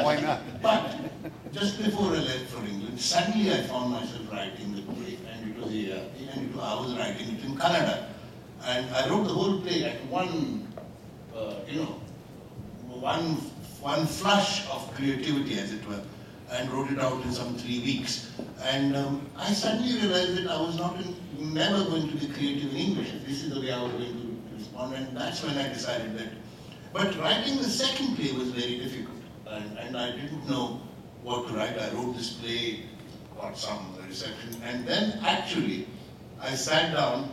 Why not? But just before I left for England, suddenly I found myself writing the play, and it was I was writing it in Kannada, and I wrote the whole play at one flush of creativity, as it were, and wrote it out in some 3 weeks. And I suddenly realized that I was never going to be creative in English. This is the way I was going to respond, and that's when I decided that. But writing the second play was very difficult, and I didn't know what to write. I wrote this play, got some reception, and then actually I sat down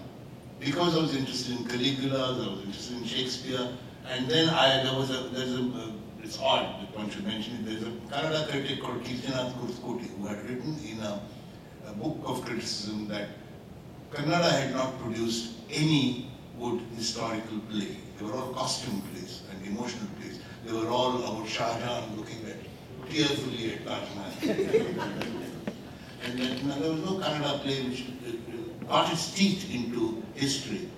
because I was interested in Caligula, I was interested in Shakespeare, and then it's odd that one should mention it, there's a Kannada critic called Jnanpith who had written in a book of criticism that Kannada had not produced any good historical play. They were all costume plays and emotional plays. They were all about Shah Jahan looking tearfully at Taj Mahal. And there was no Kannada play which got its teeth into history.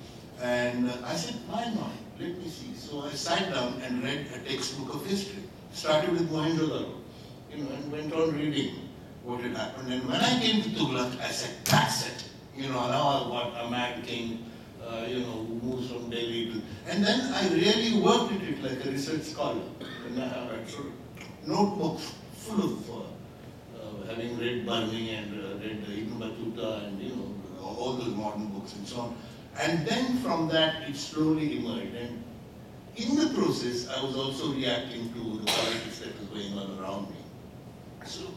And I said, why not? Let me see. So I sat down and read a textbook of history. Started with Mohenjo-daro, and went on reading what had happened. And when I came to Tughlaq, I said, that's it. Now I've got a mad king, who moves from Delhi to... And then I really worked at it like a research scholar. And I had sort of notebooks full of having read Burmi and read Ibn Battuta and, all those modern books and so on. And then from that, it slowly emerged. And in the process, I was also reacting to the politics that was going on around me.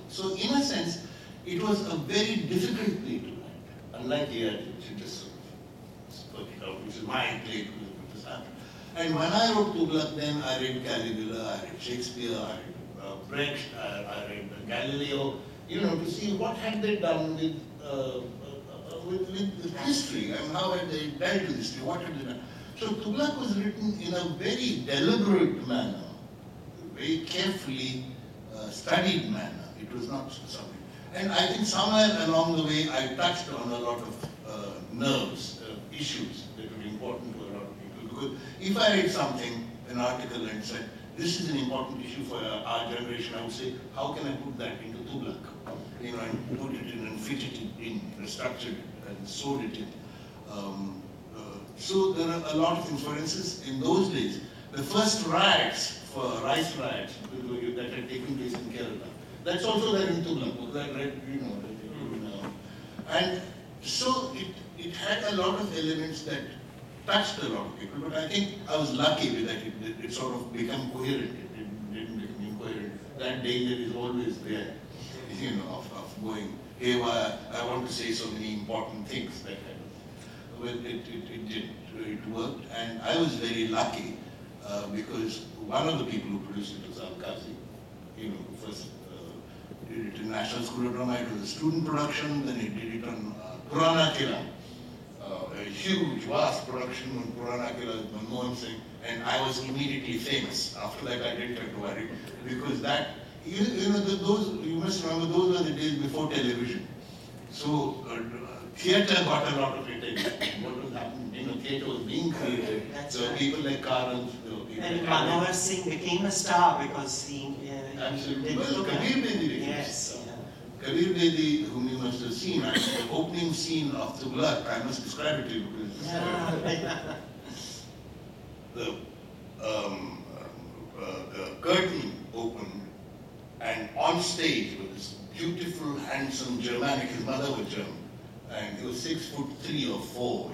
So in a sense, it was a very difficult play to write. Unlike here, which you just sort of spoke it out, which is my play because it was happened. And when I wrote Tughlaq, then I read Caligula, I read Shakespeare, I read Brecht, I read Galileo, to see what had they done with history, and how had they dealt with history, what had they done. So Tughlaq was written in a very deliberate manner, very carefully studied manner. It was not something. And I think somewhere along the way I touched on a lot of nerves, issues that were important to a lot of people. Because if I read something, an article, and said, this is an important issue for our generation, I would say, how can I put that into Tughlaq? And put it in and fit it in, structured it and sewed it in. So there are a lot of things. For instance, in those days, the first riots, rice riots, that had taken place in Kerala, that's also there in Tughlaq. And so it had a lot of elements that touched a lot of people, but I think I was lucky with that. It sort of became coherent. It didn't become incoherent. That danger is always there, of going haywire. I want to say so many important things that kind of. Well, it did. It worked, and I was very lucky because one of the people who produced it was Al-Qazi, who first did it in National School of Drama. It was a student production. Then he did it on Purana Kila, a huge, vast production on Purana Kila with Manmohan Singh, and I was immediately famous. After that, I didn't have to worry because that. You must remember, those were the days before television. So theatre got a lot of attention. What was happening? Theatre was being created. So people like Karan, and Manmohan Singh became a star because he absolutely. Well, Kabir Bedi. Yes. Kabir Bedi, whom you must have seen, the opening scene of Tughlaq, I must describe it to you because the curtain opened. And on stage was this beautiful, handsome Germanic, his mother was German, and he was 6'3" or 4",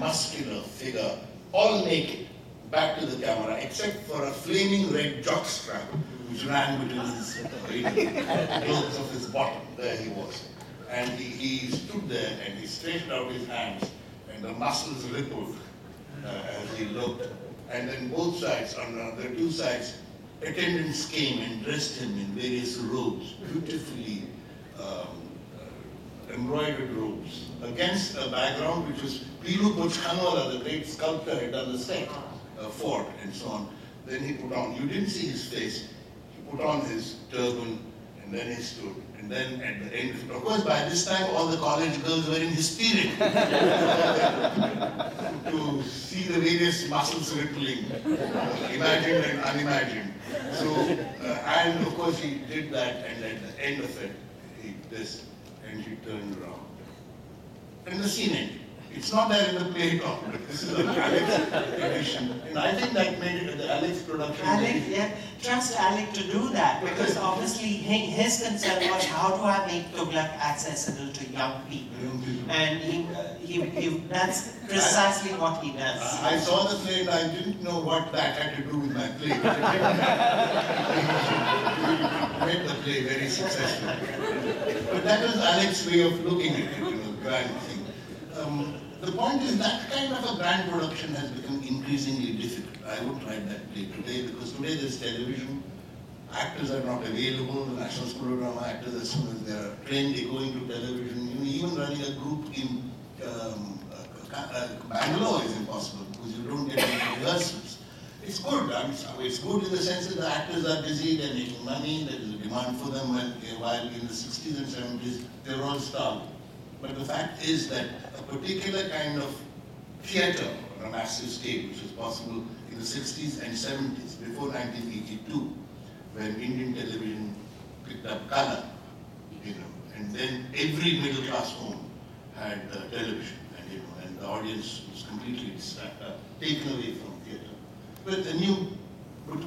muscular figure, all naked, back to the camera, except for a flaming red jockstrap which ran between his clothes of his bottom. There he was. And he stood there and he stretched out his hands, and the muscles rippled as he looked. And then both sides, on the two sides, attendants came and dressed him in various robes, beautifully embroidered robes, against a background which was Pilu Bojkhanwala, the great sculptor, had done the set, fort and so on. Then he put on, you didn't see his face, he put on his turban And then he stood. And then at the end, of course, by this time, all the college girls were in hysterics to see the various muscles rippling, imagined and unimagined. So, and of course, he did that, and at the end of it, he this, and she turned around. And the scene ended. It's not there in the play at all, but this is an Alex edition. And I think that made it the Alex production. Alec, yeah, trust Alec to do that, because obviously his concern was how do I make Tughlaq accessible to young people? And that's precisely what he does. I saw the play and I didn't know what that had to do with my play. But it made the play very successful. But that was Alex's way of looking at it, grand thing. The point is that kind of a grand production has become increasingly difficult. I wouldn't write that play today because today there's television, actors are not available, the National School of Drama actors, as soon as they are trained, they go into television. Even running a group in Bangalore is impossible because you don't get any rehearsals. It's good. It's good in the sense that the actors are busy, they're making money, there is a demand for them, while in the 60s and 70s, they were all starved. But the fact is that a particular kind of theatre on a massive scale, which was possible in the 60s and 70s, before 1982, when Indian television picked up colour, and then every middle-class home had television, and the audience was completely taken away from theatre. But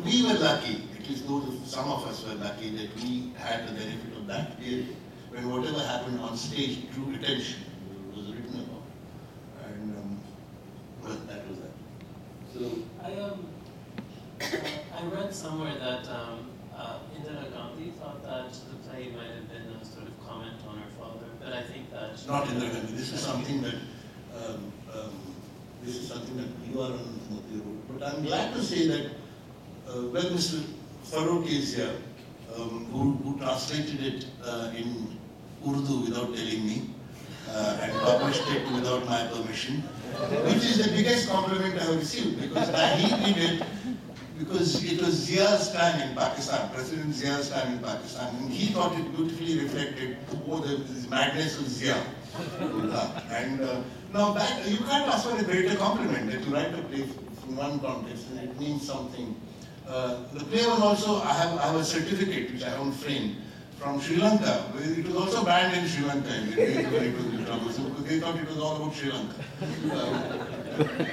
we were lucky, at least some of us were lucky, that we had the benefit of that period, when whatever happened on stage drew attention, it was written about. And well, that was that. So I read somewhere that Indira Gandhi thought that the play might have been a sort of comment on her father, but I think that not Indira Gandhi. This is something that you are on the road. But I'm glad to say that well, Mr. Farooq is here, who translated it in Urdu without telling me, and published it without my permission, which is the biggest compliment I have received, because he did it because it was Zia's time in Pakistan, President Zia's time in Pakistan, and he thought it beautifully reflected the madness of Zia. And now that, you can't ask for a greater compliment that you write a play from one context and it means something. The play was also, I have a certificate which I own framed from Sri Lanka. It was also banned in Sri Lanka when it was in trouble, so they thought it was all about Sri Lanka.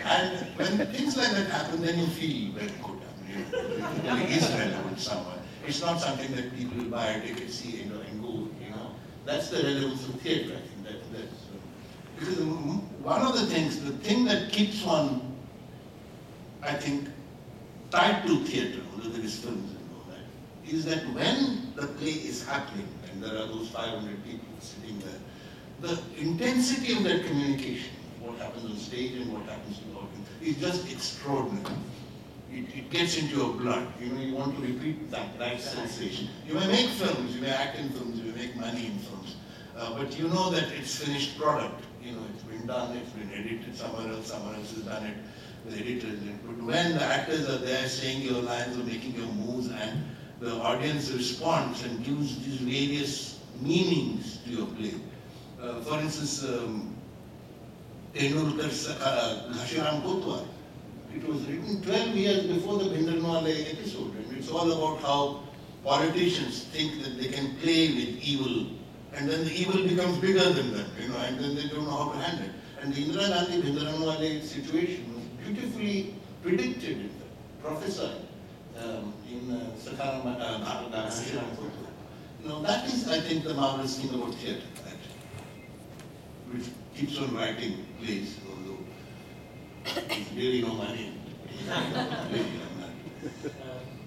And when things like that happen, then you feel very good. It is relevant somewhere. It's not something that people buy a ticket, see, and go. That's the relevance of theatre. I think that's because one of the things, the thing that keeps one, I think, tied to theatre, although there is films and all that, is that when the play is happening, and there are those 500 people sitting there, the intensity of that communication, what happens on stage and what happens to the audience, is just extraordinary. It gets into your blood. You want to repeat that sensation. You may make films, you may act in films, you may make money in films, but you know that it's finished product. It's been done, it's been edited somewhere else has done it. The editors. But when the actors are there saying your lines or making your moves, and the audience responds and gives these various meanings to your play. For instance, Tenurkar's Ghashiram Kotwar. It was written 12 years before the Bhindarnwale episode, and it's all about how politicians think that they can play with evil, and then the evil becomes bigger than them, and then they don't know how to handle it. And the Indira Gandhi Bhindarnwale situation was beautifully predicted, prophesied in Ghashiram Kotwar. That is, I think, the marvelous thing about theatre, actually, which keeps on writing plays. There's really no money.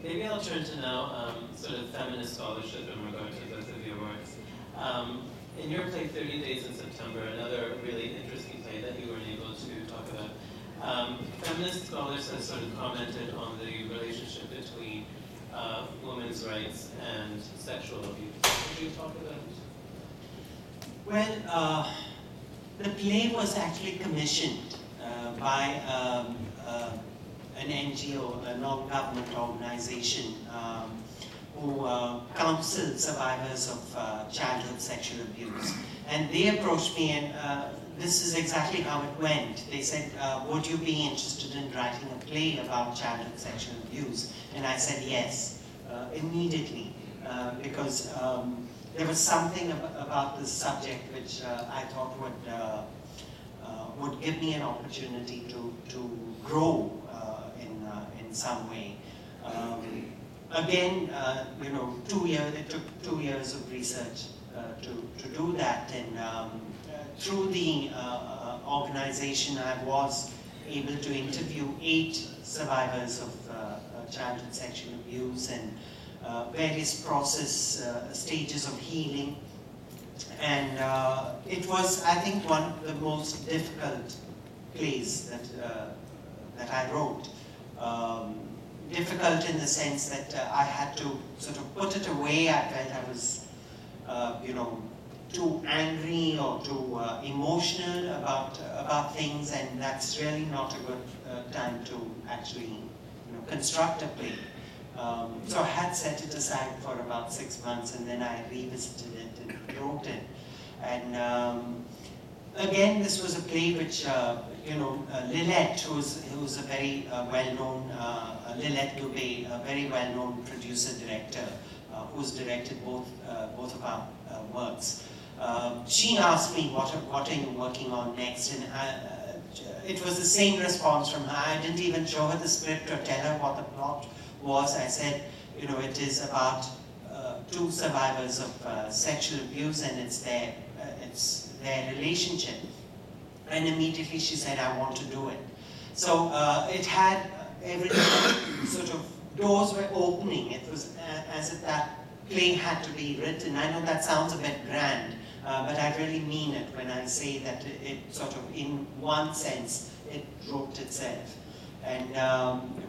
Maybe I'll turn to now sort of feminist scholarship in regard to both of your works. In your play, 30 Days in September, another really interesting play that you were able to talk about, feminist scholars have sort of commented on the relationship between women's rights and sexual abuse. Could you talk about it? Well, the play was actually commissioned by an NGO, a non-government organization, who counsel survivors of childhood sexual abuse. And they approached me, and this is exactly how it went. They said, would you be interested in writing a play about childhood sexual abuse? And I said yes, immediately, because there was something about this subject which I thought would give me an opportunity to grow in some way. Again, you know, it took 2 years of research to do that, and through the organization I was able to interview 8 survivors of childhood sexual abuse and various stages of healing. And it was, I think, one of the most difficult plays that I wrote. Difficult in the sense that I had to sort of put it away. I felt I was, you know, too angry or too emotional about things, and that's really not a good time to actually, you know, construct a play. So I had set it aside for about 6 months, and then I revisited it and wrote it. And again, this was a play which, you know, Lilette, who's a very well-known, Lilette Dubé, a very well-known producer-director, who's directed both of our works. She asked me, what are you working on next? And it was the same response from her. I didn't even show her the script or tell her what the plot was. I said, you know, it is about 2 survivors of sexual abuse, and it's their relationship. And immediately she said, I want to do it. So it had everything, sort of doors were opening. It was as if that play had to be written. I know that sounds a bit grand, but I really mean it when I say that it sort of, in one sense, it wrote itself. And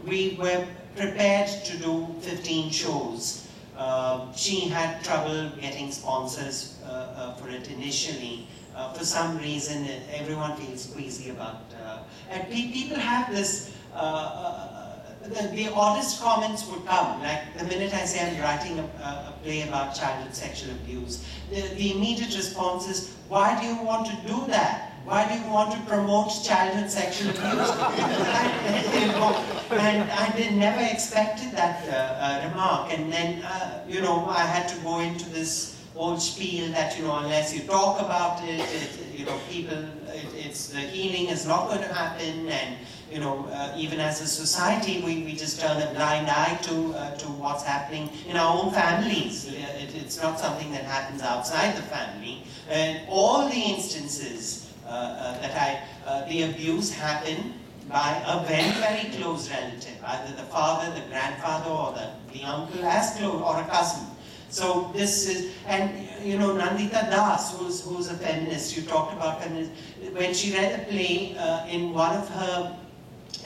we were prepared to do 15 shows. She had trouble getting sponsors for it initially. For some reason, everyone feels queasy about, and people have this, the oddest comments would come, like the minute I say I'm writing a play about childhood sexual abuse, the immediate response is, why do you want to do that? Why do you want to promote childhood sexual abuse? And I never expected that remark. And then, you know, I had to go into this old spiel that, you know, unless you talk about it, you know, the healing is not going to happen, and, you know, even as a society, we just turn a blind eye to what's happening in our own families. It's not something that happens outside the family. And all the instances the abuse happened by a very, very close relative, either the father, the grandfather, or the uncle, as close, or a cousin. So this is, and you know, Nandita Das, who's a feminist, you talked about feminism, when she read the play, in one of her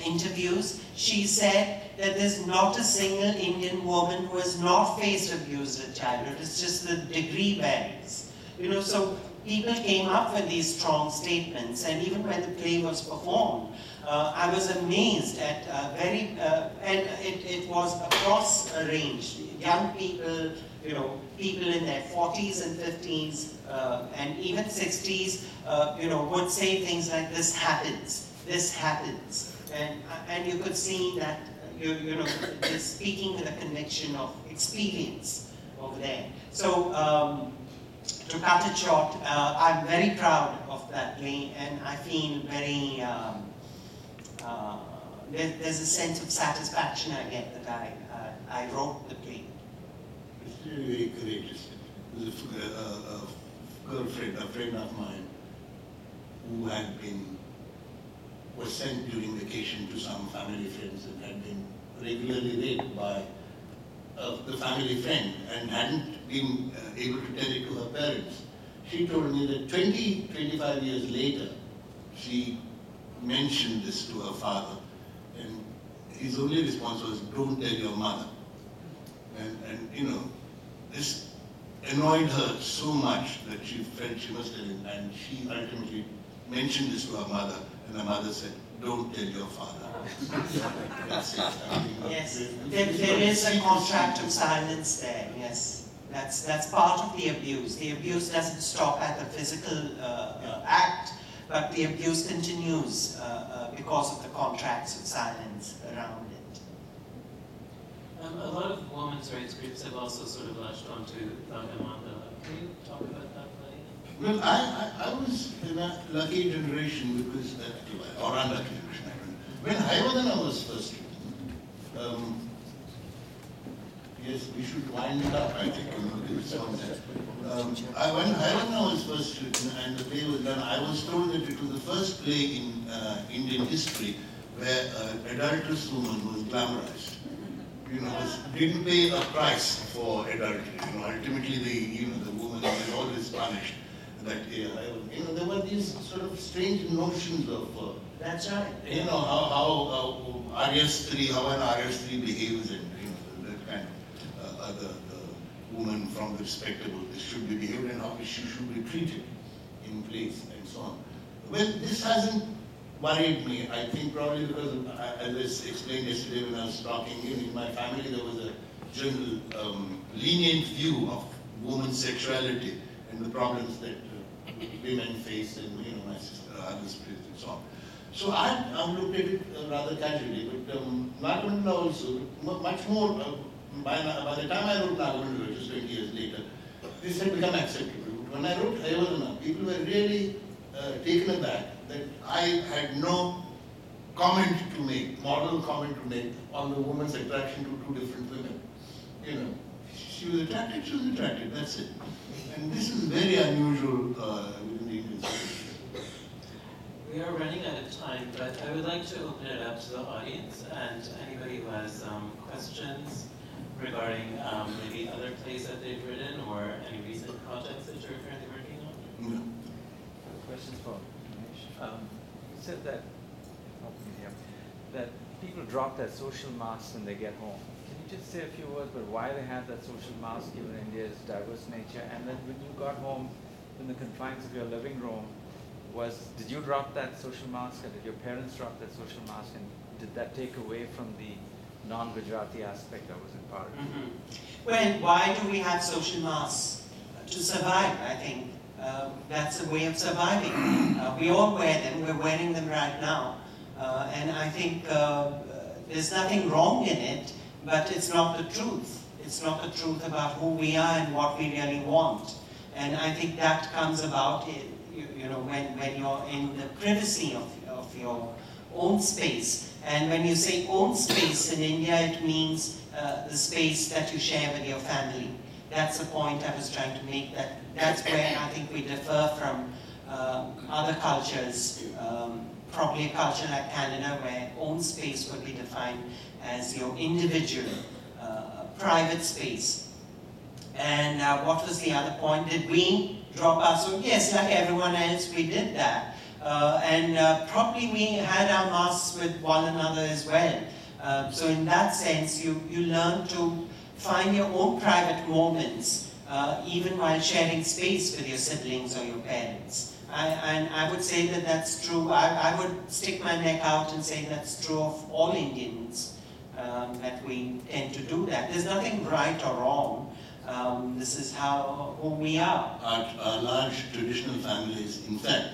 interviews, she said that there's not a single Indian woman who has not faced abuse in childhood. It's just the degree varies. You know, so people came up with these strong statements, and even when the play was performed, I was amazed at and it was across a range. Young people, you know, people in their 40s and 50s, and even 60s, you know, would say things like, this happens, and you could see that, you know, they're speaking with a conviction of experience over there. So, to cut it short, I'm very proud of that play, and I feel very, there's a sense of satisfaction I get that I wrote the play. It's really very courageous. There's a girlfriend, a friend of mine, who was sent during vacation to some family friends and had been regularly raped by the family friend and hadn't been able to tell it to her parents. She told me that 25 years later, she mentioned this to her father, and his only response was, don't tell your mother. And you know, this annoyed her so much that she felt she must tell him, and she ultimately mentioned this to her mother, and her mother said, don't tell your father. That's it. Yes, there is a contract of silence there, yes. That's part of the abuse. The abuse doesn't stop at the physical act, but the abuse continues because of the contracts of silence around it. A lot of women's rights groups have also sort of latched onto Mandela. Can you talk about that play? Well, I was in a lucky generation because, or unlucky generation, I don't know. When Hayavadana was first written, yes, we should wind it up, I think, when Hayavadana was first written and the play was done, I was told that it was the first play in Indian history where an adulterous woman was glamorized. Didn't pay a price for adultery. Ultimately, the woman was always punished. That there were these sort of strange notions of. That's right. How an Arya Stree behaves, and that kind of the woman from the respectable should be behaved, and how she should be treated in place, and so on. Well, this hasn't worried me. I think probably because, as I explained yesterday when I was talking, in my family there was a general lenient view of women's sexuality and the problems that women face, and my sister, others face, and so on. So I've looked at it rather casually, but Nagavandana also, much more, by the time I wrote Nagavandana, which was 20 years later, this had become acceptable. When I wrote Hayavadana, people were really taken aback that I had no comment to make, moral comment to make on the woman's attraction to two different women. She was attracted, that's it. And this is very unusual within the Indian society. We are running out of time, but I would like to open it up to the audience and anybody who has questions regarding maybe other plays that they've written or any recent projects that you're currently working on. Questions for Mahesh. You said that, that people drop their social masks when they get home. Can you just say a few words about why they have that social mask given India's diverse nature? And then when you got home in the confines of your living room, did you drop that social mask, or did your parents drop that social mask, and did that take away from the non-Gujarati aspect that was imparted? Well, why do we have social masks? To survive, I think. That's a way of surviving. We all wear them. We're wearing them right now. And I think there's nothing wrong in it, but it's not the truth. It's not the truth about who we are and what we really want. And I think that comes about when you're in the privacy of your own space. And when you say own space in India, it means the space that you share with your family. That's the point I was trying to make. That's where I think we differ from other cultures. Probably a culture like Canada, where own space would be defined as your individual, private space. And what was the other point? Did we drop our social? Yes, like everyone else, we did that. And probably we had our masks with one another as well. So in that sense, you learn to find your own private moments, even while sharing space with your siblings or your parents. And I would say that that's true. I would stick my neck out and say that's true of all Indians, that we tend to do that. There's nothing right or wrong. This is who we are. Our large traditional families, in fact,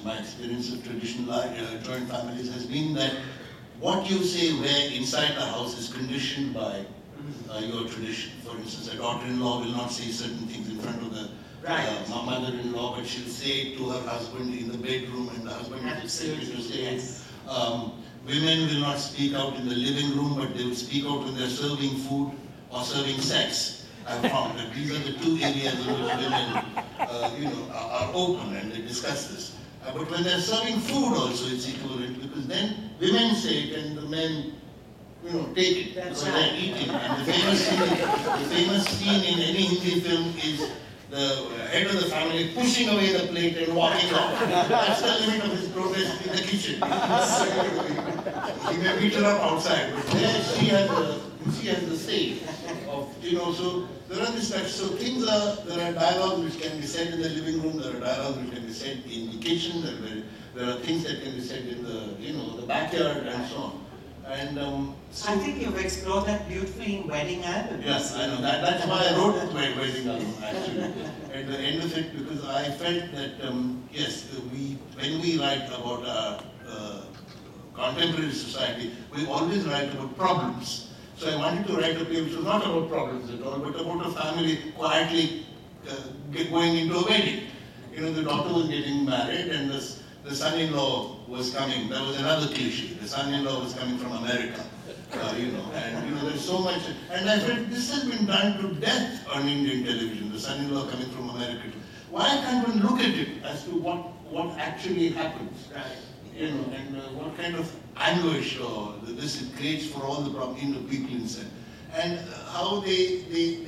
my experience of traditional joint families has been that what you say where inside the house is conditioned by your tradition. For instance, a daughter-in-law will not say certain things in front of the mother-in-law, but she'll say it to her husband in the bedroom, and the husband will say it. Women will not speak out in the living room, but they will speak out when they're serving food or serving sex. I've found that these are the two areas in which women are open and they discuss this. But when they're serving food also, it's equivalent, because then women say it and the men take it, because they're eating. And the famous scene in any Hindi film is the head of the family pushing away the plate and walking off. That's the limit of his progress in the kitchen. He may beat her up outside, but there she has She has the say of, so there are these types, so there are dialogues which can be said in the living room, there are dialogues which can be said in the kitchen, there are things that can be said in the, the backyard and so on. And so I think you've explored that beautifully in Wedding Album. yes, I know. That's why I wrote my Wedding Album, actually, at the end of it, because I felt that, yes, when we write about our contemporary society, we always write about problems. So I wanted to write a play which was not about problems at all, but about a family quietly going into a wedding. The daughter was getting married and the son-in-law was coming. That was another cliche. The son-in-law was coming from America, and there's so much. And I felt this has been done to death on Indian television, the son-in-law coming from America. Why can't one look at it as to what actually happens? And what kind of anguish or this it creates for all the people inside. And how they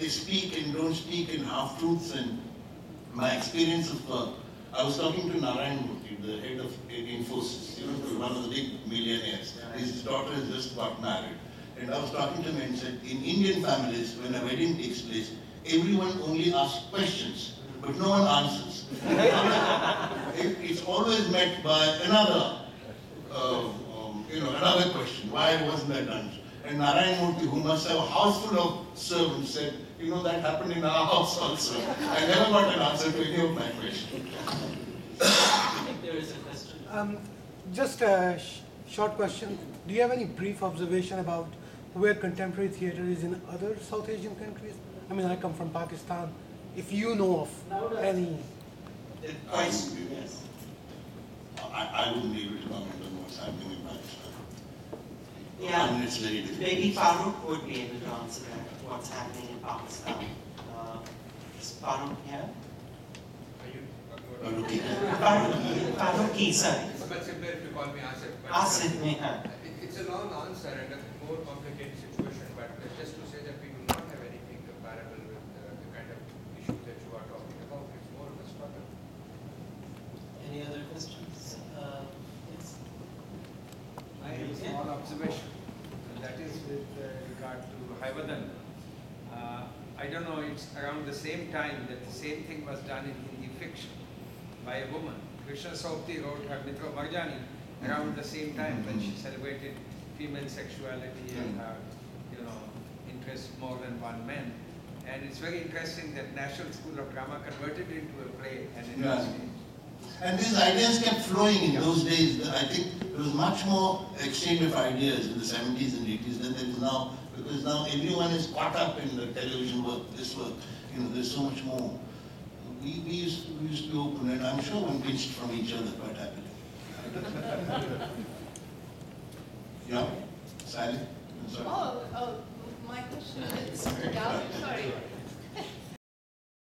speak and don't speak in half-truths. And my experience of, I was talking to Narayan Murthy, the head of Infosys, one of the big millionaires. His daughter has just got married. And I was talking to him and said, in Indian families, when a wedding takes place, everyone only asks questions, but no one answers. It's always met by another question. Why wasn't that done? And Narayan Murthy, who must have a house full of servants, said, that happened in our house also. I never got an answer to any of my questions. I think there is a question. Just a short question. Do you have any brief observation about where contemporary theatre is in other South Asian countries? I mean, I come from Pakistan. If you know of any... Yes. I wouldn't be able to comment on what's happening in Pakistan. Yeah. I mean, it's very difficult. Maybe Farooq would be able to answer that, what's happening in Pakistan. Is Farooq here? Farooqi, sorry. It's much simpler if you call me Asif. Asif, yeah. It's a long answer and a more complicated situation, but just to say that we do not have anything comparable with the kind of issues that you are talking about. It's more of a struggle. Any other questions? Yes. I have a small observation, and that is with regard to Haivadan. I don't know, it's around the same time that the same thing was done in Hindi fiction by a woman. Krishna Saupti wrote her Mitra Marjani around the same time when she celebrated female sexuality and her, interest more than one man. And it's very interesting that National School of Drama converted it into a play and in a stage. And these ideas kept flowing in those days. I think there was much more exchange of ideas in the 70s and 80s than there is now, because now everyone is caught up in the television work, this work. There's so much more. We used to be open, and I'm sure one pinched from each other quite happily. Yeah? Sally? I'm sorry. Oh, my question is, sorry.